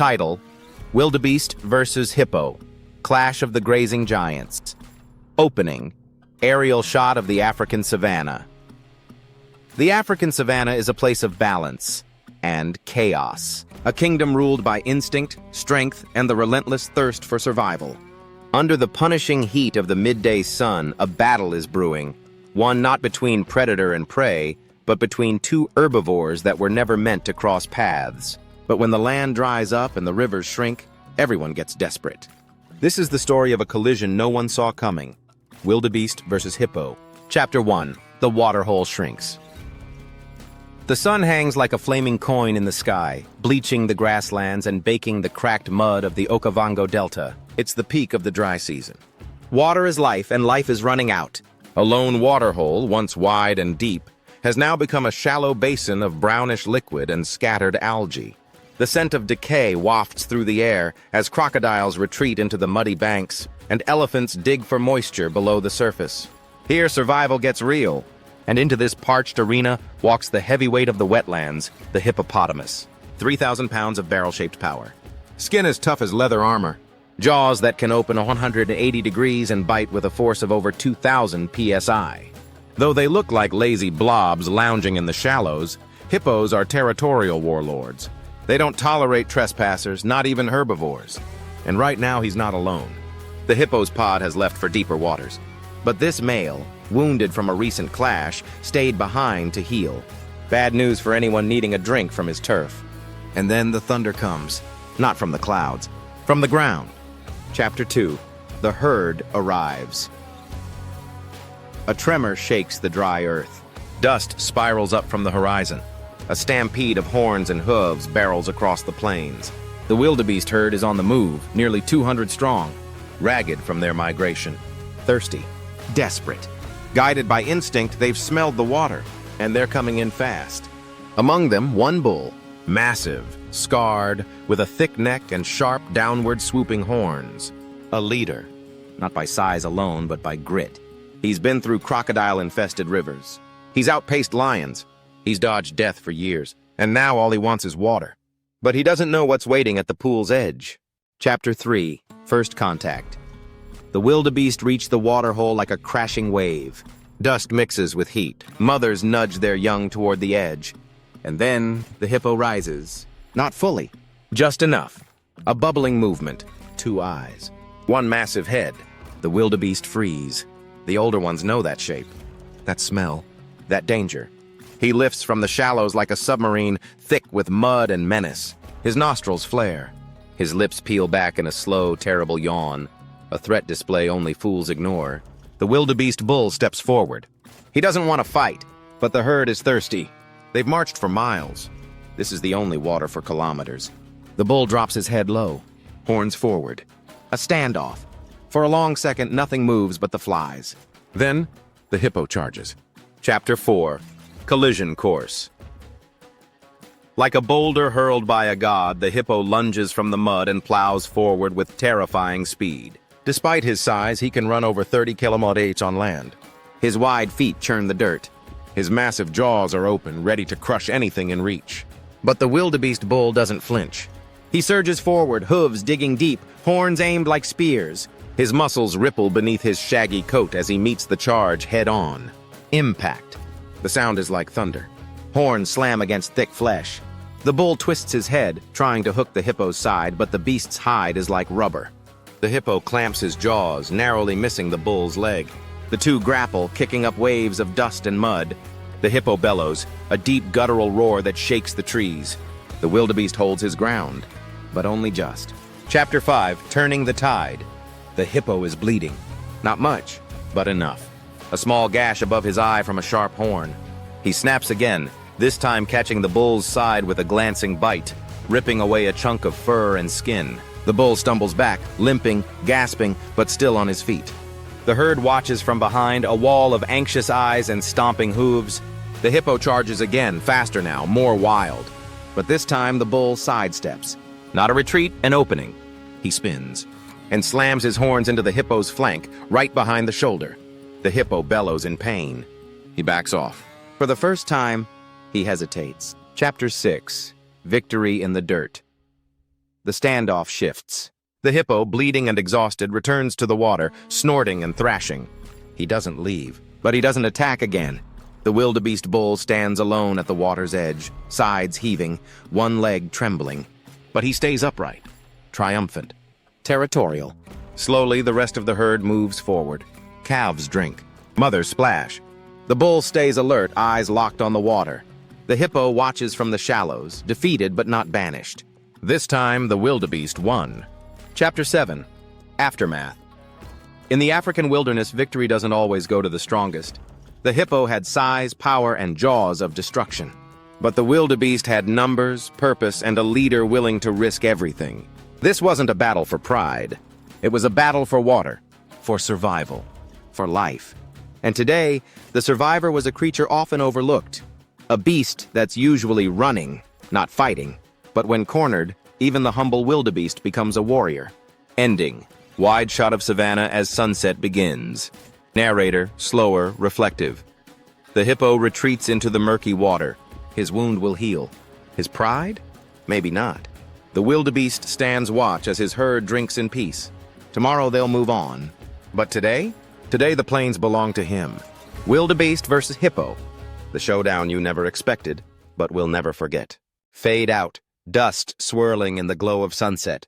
Title: Wildebeest vs. Hippo, Clash of the Grazing Giants. Opening: Aerial shot of the African savanna. The African savanna is a place of balance and chaos, a kingdom ruled by instinct, strength, and the relentless thirst for survival. Under the punishing heat of the midday sun, a battle is brewing, one not between predator and prey, but between two herbivores that were never meant to cross paths. But when the land dries up and the rivers shrink, everyone gets desperate. This is the story of a collision no one saw coming. Wildebeest versus Hippo. Chapter 1. The waterhole shrinks. The sun hangs like a flaming coin in the sky, bleaching the grasslands and baking the cracked mud of the Okavango Delta. It's the peak of the dry season. Water is life, and life is running out. A lone waterhole, once wide and deep, has now become a shallow basin of brownish liquid and scattered algae. The scent of decay wafts through the air as crocodiles retreat into the muddy banks and elephants dig for moisture below the surface. Here survival gets real, and into this parched arena walks the heavyweight of the wetlands, the hippopotamus. 3,000 pounds of barrel-shaped power. Skin as tough as leather armor. Jaws that can open 180 degrees and bite with a force of over 2,000 psi. Though they look like lazy blobs lounging in the shallows, hippos are territorial warlords. They don't tolerate trespassers, not even herbivores. And right now he's not alone. The hippo's pod has left for deeper waters. But this male, wounded from a recent clash, stayed behind to heal. Bad news for anyone needing a drink from his turf. And then the thunder comes, not from the clouds, from the ground. Chapter 2. The herd arrives. A tremor shakes the dry earth. Dust spirals up from the horizon. A stampede of horns and hooves barrels across the plains. The wildebeest herd is on the move, nearly 200 strong, ragged from their migration. Thirsty, desperate. Guided by instinct, they've smelled the water, and they're coming in fast. Among them, one bull, massive, scarred, with a thick neck and sharp, downward swooping horns. A leader, not by size alone, but by grit. He's been through crocodile-infested rivers. He's outpaced lions. He's dodged death for years, and now all he wants is water. But he doesn't know what's waiting at the pool's edge. Chapter 3. First Contact. The wildebeest reach the waterhole like a crashing wave. Dust mixes with heat. Mothers nudge their young toward the edge. And then the hippo rises. Not fully. Just enough. A bubbling movement. 2 eyes. One massive head. The wildebeest freeze. The older ones know that shape. That smell. That danger. He lifts from the shallows like a submarine, thick with mud and menace. His nostrils flare. His lips peel back in a slow, terrible yawn. A threat display only fools ignore. The wildebeest bull steps forward. He doesn't want to fight, but the herd is thirsty. They've marched for miles. This is the only water for kilometers. The bull drops his head low, horns forward. A standoff. For a long second, nothing moves but the flies. Then, the hippo charges. Chapter 4. Collision Course. Like a boulder hurled by a god, the hippo lunges from the mud and plows forward with terrifying speed. Despite his size, he can run over 30 km/h on land. His wide feet churn the dirt. His massive jaws are open, ready to crush anything in reach. But the wildebeest bull doesn't flinch. He surges forward, hooves digging deep, horns aimed like spears. His muscles ripple beneath his shaggy coat as he meets the charge head-on. Impact. The sound is like thunder. Horns slam against thick flesh. The bull twists his head, trying to hook the hippo's side, but the beast's hide is like rubber. The hippo clamps his jaws, narrowly missing the bull's leg. The two grapple, kicking up waves of dust and mud. The hippo bellows, a deep guttural roar that shakes the trees. The wildebeest holds his ground, but only just. Chapter 5. Turning the Tide. The hippo is bleeding. Not much, but enough. A small gash above his eye from a sharp horn. He snaps again, this time catching the bull's side with a glancing bite, ripping away a chunk of fur and skin. The bull stumbles back, limping, gasping, but still on his feet. The herd watches from behind, a wall of anxious eyes and stomping hooves. The hippo charges again, faster now, more wild. But this time the bull sidesteps. Not a retreat, an opening. He spins and slams his horns into the hippo's flank, right behind the shoulder. The hippo bellows in pain. He backs off. For the first time, he hesitates. Chapter 6. Victory in the Dirt. The standoff shifts. The hippo, bleeding and exhausted, returns to the water, snorting and thrashing. He doesn't leave, but he doesn't attack again. The wildebeest bull stands alone at the water's edge, sides heaving, one leg trembling. But he stays upright, triumphant. Territorial. Slowly, the rest of the herd moves forward. Calves drink. Mothers splash. The bull stays alert, eyes locked on the water. The hippo watches from the shallows, defeated but not banished. This time, the wildebeest won. Chapter 7. Aftermath. In the African wilderness, victory doesn't always go to the strongest. The hippo had size, power, and jaws of destruction. But the wildebeest had numbers, purpose, and a leader willing to risk everything. This wasn't a battle for pride. It was a battle for water, for survival, for life. And today, the survivor was a creature often overlooked. A beast that's usually running, not fighting. But when cornered, even the humble wildebeest becomes a warrior. Ending. Wide shot of Savannah as sunset begins. Narrator, slower, reflective. The hippo retreats into the murky water. His wound will heal. His pride? Maybe not. The wildebeest stands watch as his herd drinks in peace. Tomorrow they'll move on. But today? Today the plains belong to him. Wildebeest versus hippo. The showdown you never expected, but will never forget. Fade out. Dust swirling in the glow of sunset.